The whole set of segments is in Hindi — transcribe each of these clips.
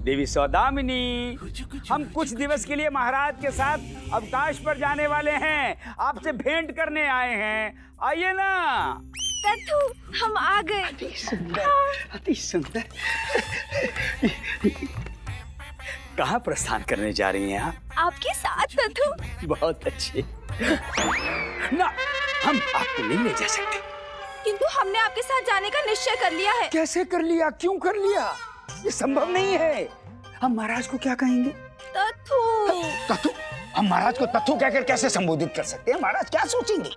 देवी सौदामिनी, हम कुछ दिवस के लिए महाराज के साथ अवकाश पर जाने वाले हैं, आपसे भेंट करने आए हैं, आइए ना। तत्थु, हम आ गए। अति सुंदर, अति सुंदर। कहाँ प्रस्थान करने जा रही हैं आप? आपके साथ तत्थु। बहुत अच्छे। ना, हम आपको नहीं ले जा सकते। किंतु हमने आपके साथ जाने का निश्चय कर लिया है। कैसे कर लिया, क्यों कर लिया? ये संभव नहीं है। हम महाराज को क्या कहेंगे? तत्थु। तत्थु? हम महाराज को तत्थु कहकर कैसे संबोधित कर सकते हैं? महाराज क्या सोचेंगे?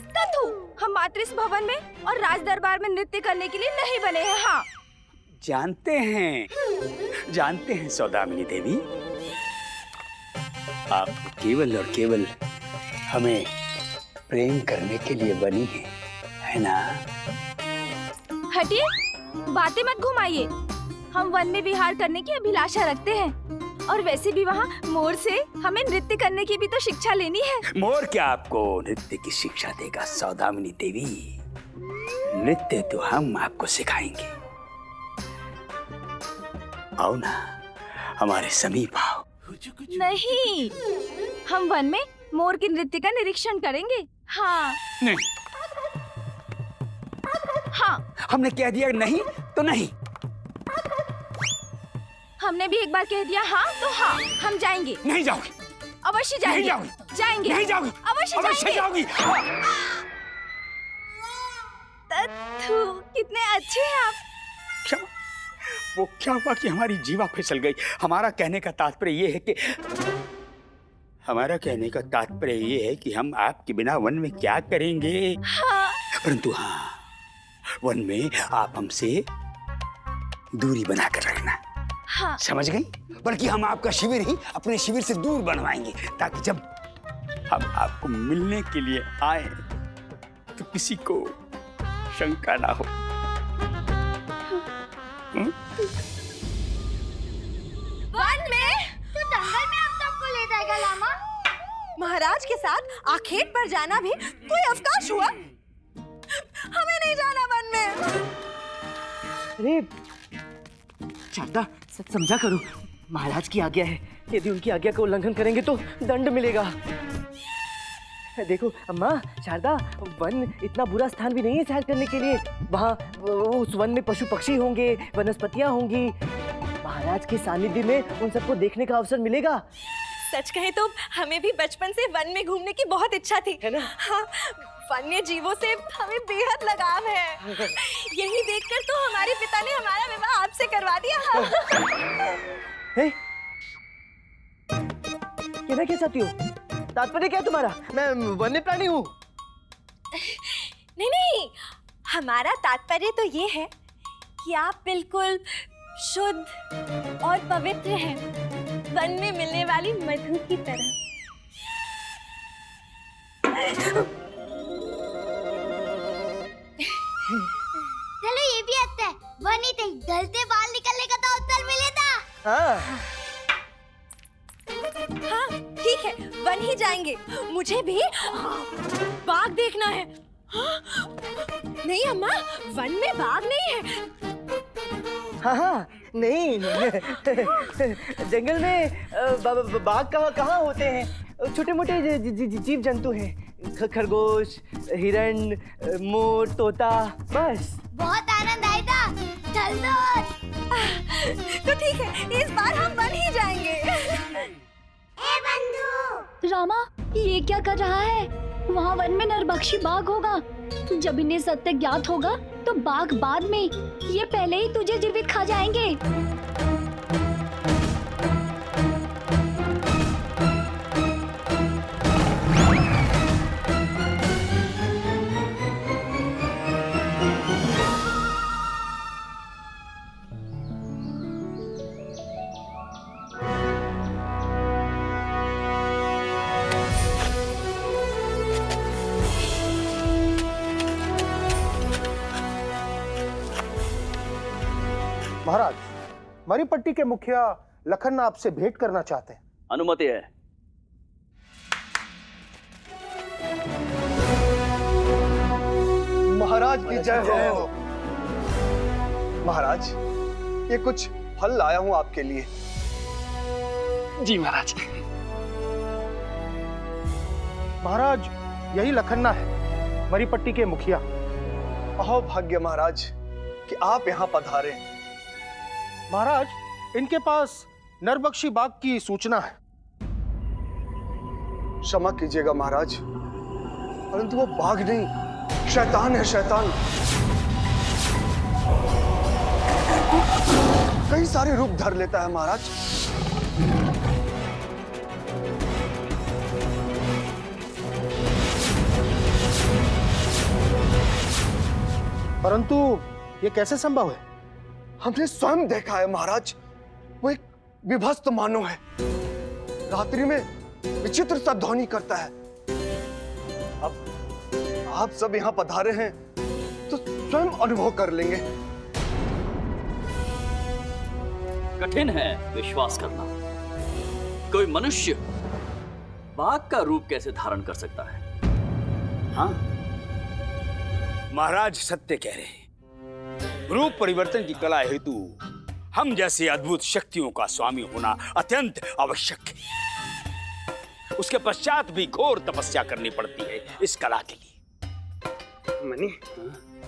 तत्थु, हम मात्र इस भवन में और राज दरबार में नृत्य करने के लिए नहीं बने हैं। हाँ, जानते हैं सौदामिनी देवी, आप केवल और केवल हमें प्रेम करने के लिए बनी है ना? हटिए, बातें मत घुमाइए। हम वन में विहार करने की अभिलाषा रखते हैं और वैसे भी वहाँ मोर से हमें नृत्य करने की भी तो शिक्षा लेनी है। मोर क्या आपको नृत्य की शिक्षा देगा सौदामिनी देवी? नृत्य तो हम आपको सिखाएंगे। आओ ना, हमारे समीप आओ। नहीं, हम वन में मोर के नृत्य का निरीक्षण करेंगे। हाँ नहीं, हाँ, हमने कह दिया नहीं तो नहीं। हमने भी एक बार कह दिया हाँ तो हाँ। हम जाएंगे। नहीं जाओगी। अवश्य जाएंगे। नहीं जाओगी। जाएंगे। नहीं जाओगी। अवश्य जाओगी। तत्थु, कितने अच्छे हैं आप। क्षमा, वो क्या हुआ कि हमारी जीवा फिसल गई। हमारा कहने का तात्पर्य ये है कि हम आपके बिना वन में क्या करेंगे। हाँ। परंतु हाँ, वन में आप हमसे दूरी बनाकर रखना। हाँ। समझ गई? बल्कि हम आपका शिविर ही अपने शिविर से दूर बनवाएंगे, ताकि जब हम आपको मिलने के लिए आए तो किसी को शंका ना हो। वन में तो दंगल में हम सबको ले जाएगा लामा। महाराज के साथ आखेट पर जाना भी कोई अवकाश हुआ? हमें नहीं जाना वन में। अरे शारदा, समझा करो, महाराज की आज्ञा है। यदि उनकी आज्ञा का उल्लंघन करेंगे तो दंड मिलेगा। देखो अम्मा, शारदा, वन इतना बुरा स्थान भी नहीं है सैर करने के लिए। वहाँ उस वन में पशु पक्षी होंगे, वनस्पतियाँ होंगी। महाराज के सानिध्य में उन सबको देखने का अवसर मिलेगा। सच कहे तो हमें भी बचपन से वन में घूमने की बहुत इच्छा थी, है ना? हाँ, वन्य जीवों से हमें बेहद लगाव है। यही देखकर तो हमारे पिता ने हमारा विवाह आपसे करवा दिया। है? कहना क्या चाहती हो? तात्पर्य क्या तुम्हारा? मैं वन्य प्राणी हूँ। नहीं, हमारा तात्पर्य तो ये है कि आप बिल्कुल शुद्ध और पवित्र हैं, वन में मिलने वाली मधु की तरह। चलो ये भी अच्छा है, वनी थे ढलते बाल निकलने का तो अवसर मिले था। हाँ, ठीक है, वन ही जाएंगे। मुझे भी बाघ देखना है। नहीं अम्मा, वन में बाघ नहीं है। हाँ, नहीं। जंगल में बाघ कहाँ होते हैं? छोटे मोटे जीव जंतु हैं, खरगोश, हिरण, मोर, तोता, बस। बहुत आनंद आया था। चल तो ठीक है, इस बार हम वन ही जाएंगे। ए बंधु, रामा, ये क्या कर रहा है? वहाँ वन में नरभक्षी बाघ होगा। जब इन्हें सत्य ज्ञात होगा तो बाघ बाद में, ये पहले ही तुझे जीवित खा जाएंगे। महाराज, मरीपट्टी के मुखिया लखन आपसे भेंट करना चाहते हैं। अनुमति है। महाराज की जय हो। महाराज, ये कुछ फल लाया हूं आपके लिए। जी महाराज। महाराज, यही लखन्ना है, मरीपट्टी के मुखिया। अहो भाग्य महाराज कि आप यहाँ पधारे। महाराज, इनके पास नरबख्शी बाग की सूचना है। क्षमा कीजिएगा महाराज, परंतु वो बाघ नहीं, शैतान है, शैतान। कई सारे रूप धर लेता है महाराज। परंतु ये कैसे संभव है? हमने स्वयं देखा है महाराज। वो एक विभस्त मानव है, रात्रि में विचित्र सा ध्वनि करता है। अब आप सब यहाँ पधारे हैं तो स्वयं अनुभव कर लेंगे। कठिन है विश्वास करना। कोई मनुष्य बाघ का रूप कैसे धारण कर सकता है? हाँ, महाराज सत्य कह रहे हैं। रूप परिवर्तन की कला हेतु हम जैसे अद्भुत शक्तियों का स्वामी होना अत्यंत आवश्यक है। उसके पश्चात भी घोर तपस्या करनी पड़ती है इस कला के लिए। मनी,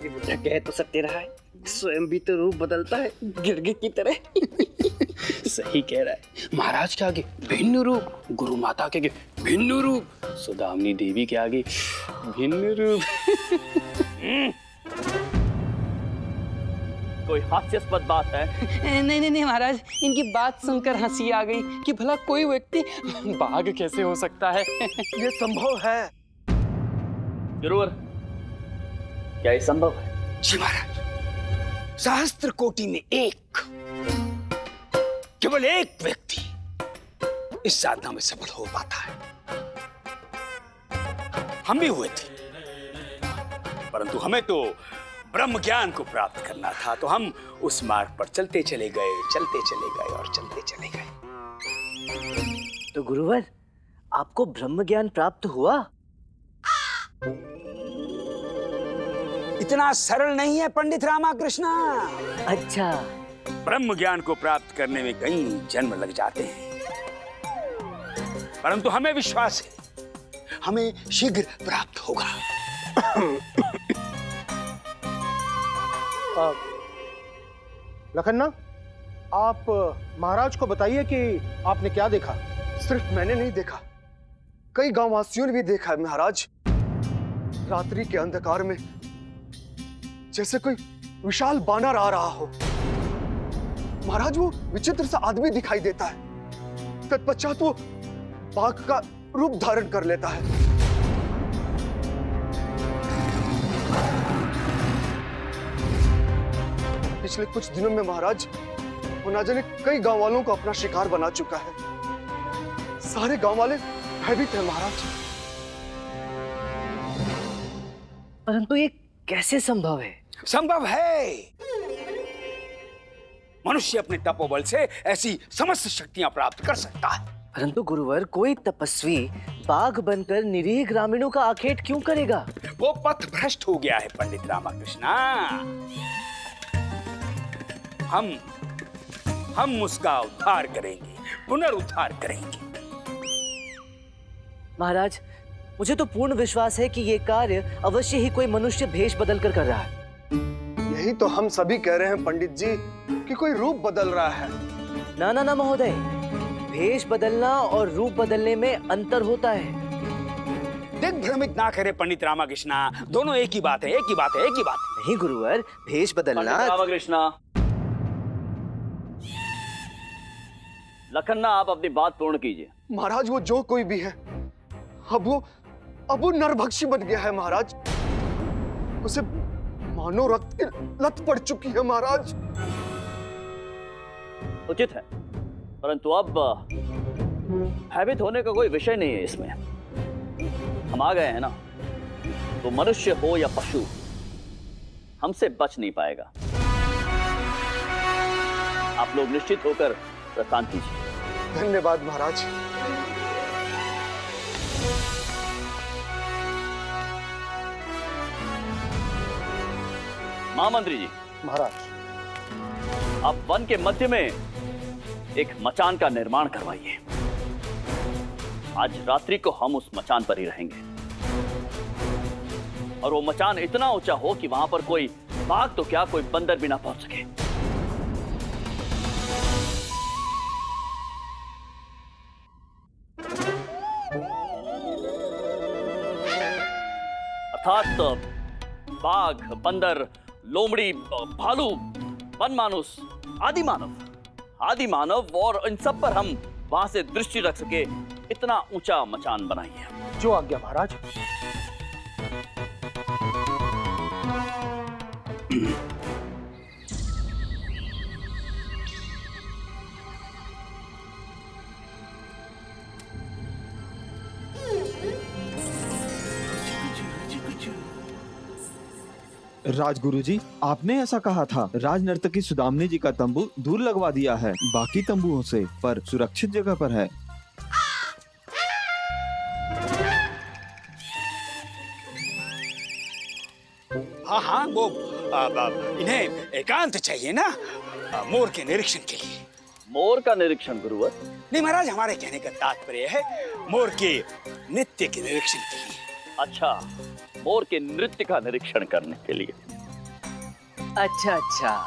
ये बच्चा कह तो सत्य रहा है, स्वयं भी तो रूप बदलता है गिरगिट की तरह। सही कह रहा है। महाराज के आगे भिन्न रूप, गुरु माता के आगे भिन्न रूप, सुदामनी देवी के आगे भिन्न रूप। कोई हास्यास्पद बात है? नहीं नहीं नहीं महाराज, इनकी बात सुनकर हंसी आ गई कि भला कोई व्यक्ति बाघ कैसे हो सकता है। ये संभव है। गुरुवर, क्या ये संभव है? जी महाराज, सहस्त्र कोटि में एक, केवल एक व्यक्ति इस साधना में सफल हो पाता है। हम भी हुए थे, परंतु हमें तो ब्रह्म ज्ञान को प्राप्त करना था, तो हम उस मार्ग पर चलते चले गए, चलते चले गए और चलते चले गए। तो गुरुवर, आपको ब्रह्म ज्ञान प्राप्त हुआ? इतना सरल नहीं है पंडित रामाकृष्णा। अच्छा। ब्रह्म ज्ञान को प्राप्त करने में कई जन्म लग जाते हैं, परंतु हमें विश्वास है हमें शीघ्र प्राप्त होगा। लखन्ना, आप महाराज को बताइए कि आपने क्या देखा। सिर्फ मैंने नहीं देखा, कई गांववासियों ने भी देखा है महाराज। रात्रि के अंधकार में जैसे कोई विशाल बानर आ रहा हो। महाराज, वो विचित्र सा आदमी दिखाई देता है, तत्पश्चात वो बाघ का रूप धारण कर लेता है। पिछले कुछ दिनों में महाराज, वो ना जाने कई गांव वालों को अपना शिकार बना चुका है। सारे गांव वाले भयभीत हैं महाराज। परंतु ये कैसे संभव है? संभव है। मनुष्य अपने तपोबल से ऐसी समस्त शक्तियां प्राप्त कर सकता है। परंतु गुरुवर, कोई तपस्वी बाघ बनकर निरीह ग्रामीणों का आखेट क्यों करेगा? वो पथ भ्रष्ट हो गया है पंडित रामाकृष्णा। हम उसका उद्धार करेंगे, पुनरुद्धार करेंगे। महाराज, मुझे तो पूर्ण विश्वास है कि ये कार्य अवश्य ही कोई मनुष्य भेष बदलकर कर रहा है। यही तो हम सभी कह रहे हैं पंडित जी कि कोई रूप बदल रहा है। ना ना ना महोदय, भेष बदलना और रूप बदलने में अंतर होता है। दिग्भ्रमित ना करे पंडित रामाकृष्णा, दोनों एक ही बात है, एक ही बात है, एक ही बात है। नहीं गुरुवर, भेष बदलना। पंडित रामाकृष्णा, लखन्ना, आप अपनी बात पूर्ण कीजिए। महाराज, वो जो कोई भी है, अब वो नरभक्षी बन गया है महाराज। उसे मानो रक्त की लत पड़ चुकी है महाराज। उचित है, परंतु अब भयभीत होने का कोई विषय नहीं है इसमें। हम आ गए हैं ना, तो मनुष्य हो या पशु, हमसे बच नहीं पाएगा। आप लोग निश्चित होकर प्रस्थान कीजिए। धन्यवाद महाराज। महामंत्री जी। महाराज, आप वन के मध्य में एक मचान का निर्माण करवाइए। आज रात्रि को हम उस मचान पर ही रहेंगे और वो मचान इतना ऊंचा हो कि वहां पर कोई बाघ तो क्या कोई बंदर भी ना पहुंच सके। अर्थात बाघ, बंदर, लोमड़ी, भालू, वन मानुस, आदि मानव और इन सब पर हम वहां से दृष्टि रख सके इतना ऊंचा मचान बनाइए। जो आज्ञा महाराज। राजगुरु जी, आपने ऐसा कहा था। राज नर्तकी सुदामनी जी का तंबू दूर लगवा दिया है बाकी तंबुओं से, पर सुरक्षित जगह पर है। हाँ हाँ, वो इन्हें एकांत चाहिए ना, मोर के निरीक्षण के लिए। मोर का निरीक्षण गुरुवर? नहीं महाराज, हमारे कहने का तात्पर्य है मोर के नृत्य के निरीक्षण के लिए। अच्छा, मोर के नृत्य का निरीक्षण करने के लिए। अच्छा अच्छा।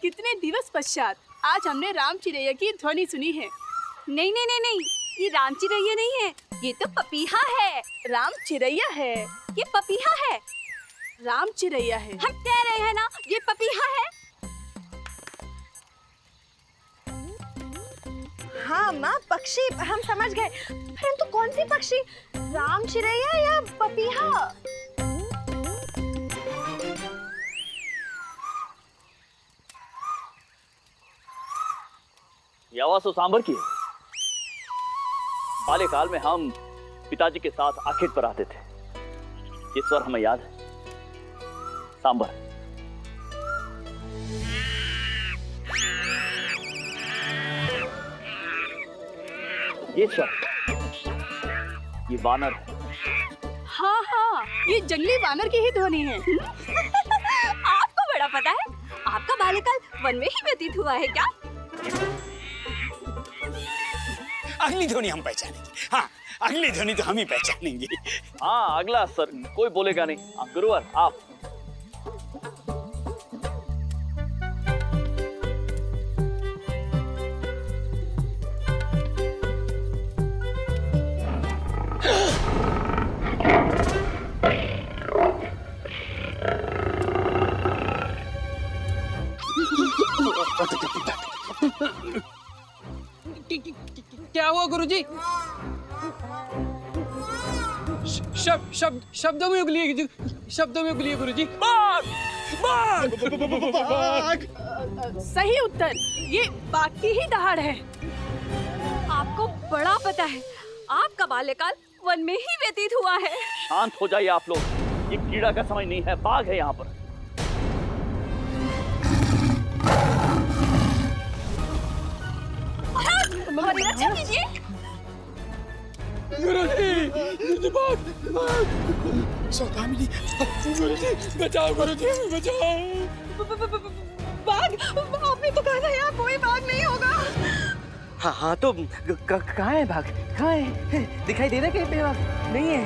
कितने दिवस पश्चात आज हमने राम चिरैया की ध्वनि सुनी है। नहीं नहीं नहीं नहीं, ये राम चिरैया नहीं है, ये तो पपीहा है। राम चिरैया है, ये पपीहा है। राम चिरैया है, हम कह रहे हैं ना, ये पपीहा है। हाँ माँ, पक्षी हम समझ गए, परंतु कौन सी पक्षी, राम चिरैया या पपीहा? ये आवाज तो सांबर की है। बाल्यकाल में हम पिताजी के साथ आखेट पर आते थे, ये स्वर हमें याद है, सांबर। ये स्वर, ये वानर है। हाँ हाँ, ये जंगली वानर की ही ध्वनि है। आपको बड़ा पता है, आपका बाल्यकाल वन में ही व्यतीत हुआ है क्या? अगली ध्वनि हम पहचानेंगे। हाँ, अगली ध्वनि तो हम ही पहचानेंगे। हाँ, अगला सर कोई बोलेगा नहीं। गुरुवर आप। क्या हुआ गुरुजी? शब्दों में उगली है गुरुजी। बाघ! बाघ! सही उत्तर, ये बाघ की ही दहाड़ है। आपको बड़ा पता है, आपका बाल्यकाल वन में ही व्यतीत हुआ है। शांत हो जाइए आप लोग, ये कीड़ा का समय नहीं है, बाघ है यहाँ पर। हमारी रक्षा कीजिए। गुरुजी, सौदामिनी, बचाओ गुरुजी, बचाओ। बाघ? आपने तो कहा था यहाँ कोई बाघ नहीं होगा। हाँ हाँ, तो कहाँ है भाग? कहाँ है? दिखाई दे रहा कहीं पे? भाग नहीं है।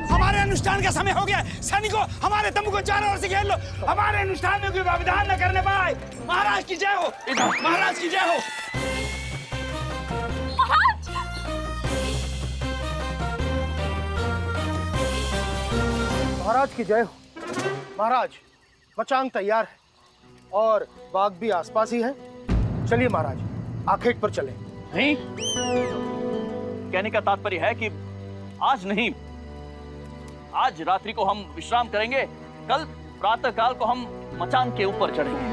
हमारे अनुष्ठान का समय हो गया। सैनिकों, हमारे तंबू को चारों ओर से घेर लो। हमारे अनुष्ठान में कोई व्यवधान न करने पाए। महाराज की जय हो। महाराज की जय हो। महाराज की जय हो। महाराज, मचांग तैयार है और बाघ भी आसपास ही है। चलिए महाराज, आखेट पर चलें। नहीं, कहने का तात्पर्य है कि आज नहीं, आज रात्रि को हम विश्राम करेंगे, कल प्रातः काल को हम मचान के ऊपर चढ़ेंगे।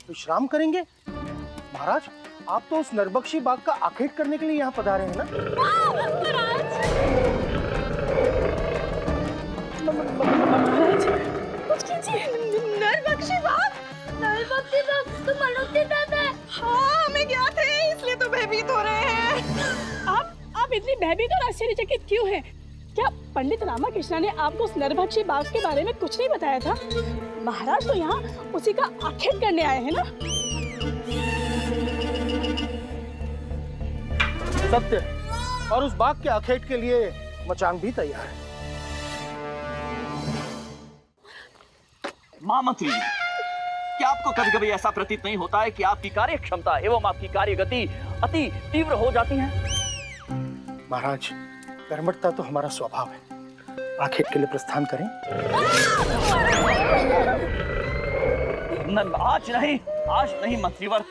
विश्राम करेंगे? महाराज, आप तो उस नरबक्षी बाघ का आखेट करने के लिए यहाँ पधारे हैं ना? कुछ कीजिए। नरबक्षी बाघ? नरबक्षी बाघ तो मनुष्य जाता है। हाँ हमें ज्ञात है, इसलिए तो भयभीत हो रहे हैं। आप इतनी भयभीत और आश्चर्यचकित क्यों हैं? क्या पंडित रामाकृष्ण ने आपको उस नरभक्षी बाघ के बारे में कुछ नहीं बताया था? महाराज तो यहाँ उसी का आखेट करने आए हैं ना? सत्य, और उस बाघ के आखेट के लिए मचांग भी तैयार है। महामंत्री जी, क्या आपको कभी कभी ऐसा प्रतीत नहीं होता है कि आपकी कार्य क्षमता एवं आपकी कार्य गति अति तीव्र हो जाती है? महाराज, कर्मठता तो हमारा स्वभाव है। आखेट के लिए प्रस्थान करें? आज नहीं मंत्रीवर,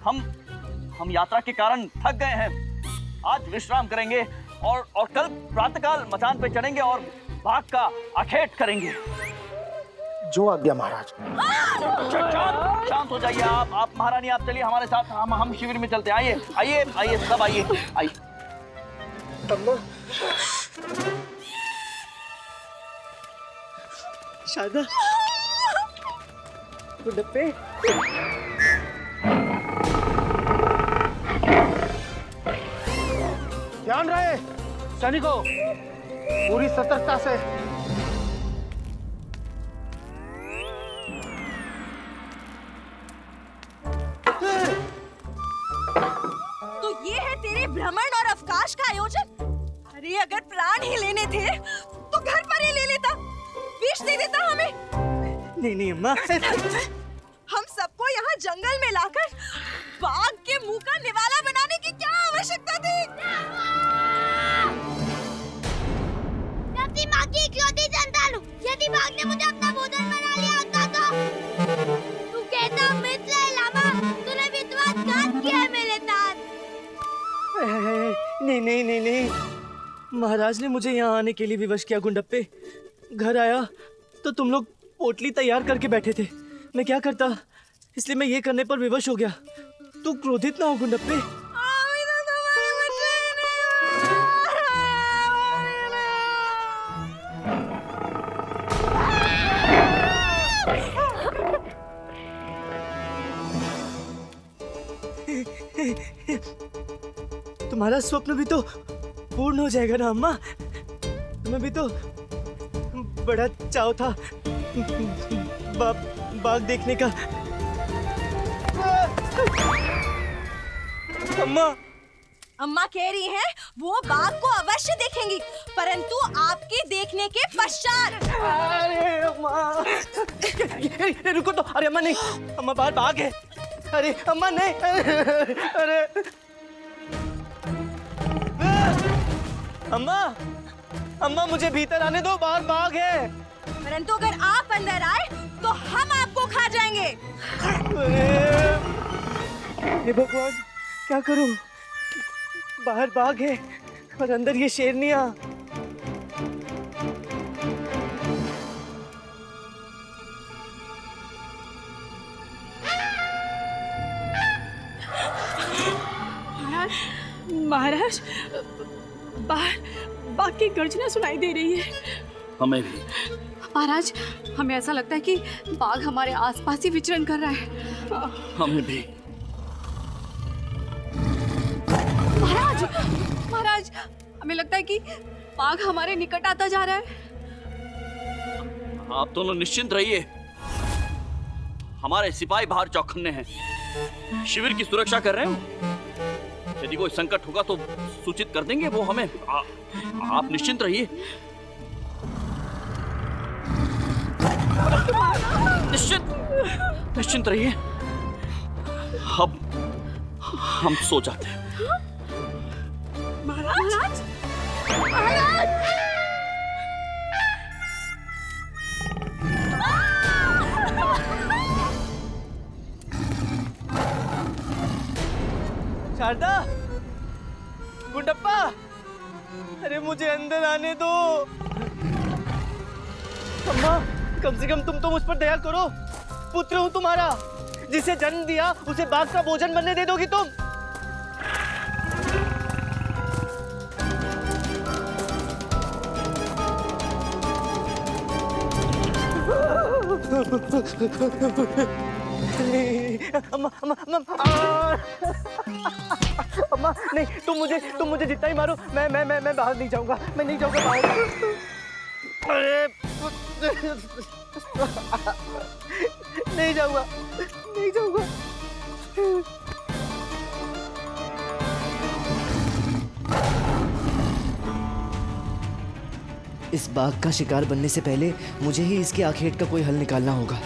हम यात्रा के कारण थक गए हैं। आज विश्राम करेंगे और कल प्रातःकाल मचान पे चढ़ेंगे और बाघ का आखेट करेंगे। जो आज्ञा महाराज। शांत हो जाइए आप महारानी, आप चलिए हमारे साथ, हम शिविर में चलते हैं। आइए सब आइए। शारदा, गुंडप्पे, ध्यान रहे सैनिकों, पूरी सतर्कता से। तो ये है तेरे भ्रमण और अवकाश का आयोजन? अरे अगर प्राण ही लेने थे तो घर पर ही ले लेता, विष दे देता हमें। नहीं अम्मा, हम सबको यहाँ जंगल में लाकर बाघ के मुंह का निवाला बनाने की क्या आवश्यकता थी? मैं अपनी माँ की इकलौती संतान हूँ। यदि बाघ ने मुझे अपना भोजन बना लिया होता तो तू कहता मित्र है लामा, तूने विश्वासघात किया है मेरे साथ। नहीं, महाराज ने मुझे यहाँ आने के लिए विवश किया गुंडप्पे। घर आया तो तुम लोग पोटली तैयार करके बैठे थे, मैं क्या करता, इसलिए मैं ये करने पर विवश हो गया। तू क्रोधित ना हो गुंडप्पे। तुम्हारा स्वप्न भी तो पूर्ण हो जाएगा ना अम्मा? तुम्हें भी तो बड़ा चाव था बाघ देखने का। अम्मा कह रही हैं वो बाघ को अवश्य देखेंगी, परंतु आपके देखने के पश्चात। अरे अम्मा, रुको तो। अरे अम्मा नहीं, अम्मा बाहर बाघ है। अरे अम्मा नहीं, अरे अम्मा मुझे भीतर आने दो, बाहर बाघ है। परंतु अगर आप अंदर आए तो हम आपको खा जाएंगे। हे भगवान, क्या करूं? बाहर बाघ है और अंदर ये शेरनियां। महाराज, बाहर बाघ की गर्जना सुनाई दे रही है। हमें भी। महाराज, हमें ऐसा लगता है कि बाघ हमारे आसपास ही विचरण कर रहा है। हमें भी। महाराज, हमें लगता है कि बाघ हमारे निकट आता जा रहा है। आप दोनों निश्चिंत रहिए, हमारे सिपाही बाहर चौकन्ने हैं, शिविर की सुरक्षा कर रहे हैं। यदि कोई संकट होगा तो सूचित कर देंगे वो हमें। आप निश्चिंत रहिए। निश्चिंत रहिए। अब हम सो जाते हैं। महाराज, शारदा, गुंडप्पा, अरे मुझे अंदर आने दो। अम्मा, कम से कम तुम तो मुझ पर दया करो। पुत्र हूँ तुम्हारा, जिसे जन्म दिया उसे बाघ का भोजन बनने दे दोगी तुम? अम्मा अम्मा अम्मा अम्मा नहीं, तुम मुझे जितना ही मारो, मैं बाहर नहीं जाऊंगा, मैं नहीं जाऊंगा बाहर। अरे नहीं जाऊंगा, नहीं जाऊंगा। इस बाघ का शिकार बनने से पहले मुझे ही इसके आखेट का कोई हल निकालना होगा।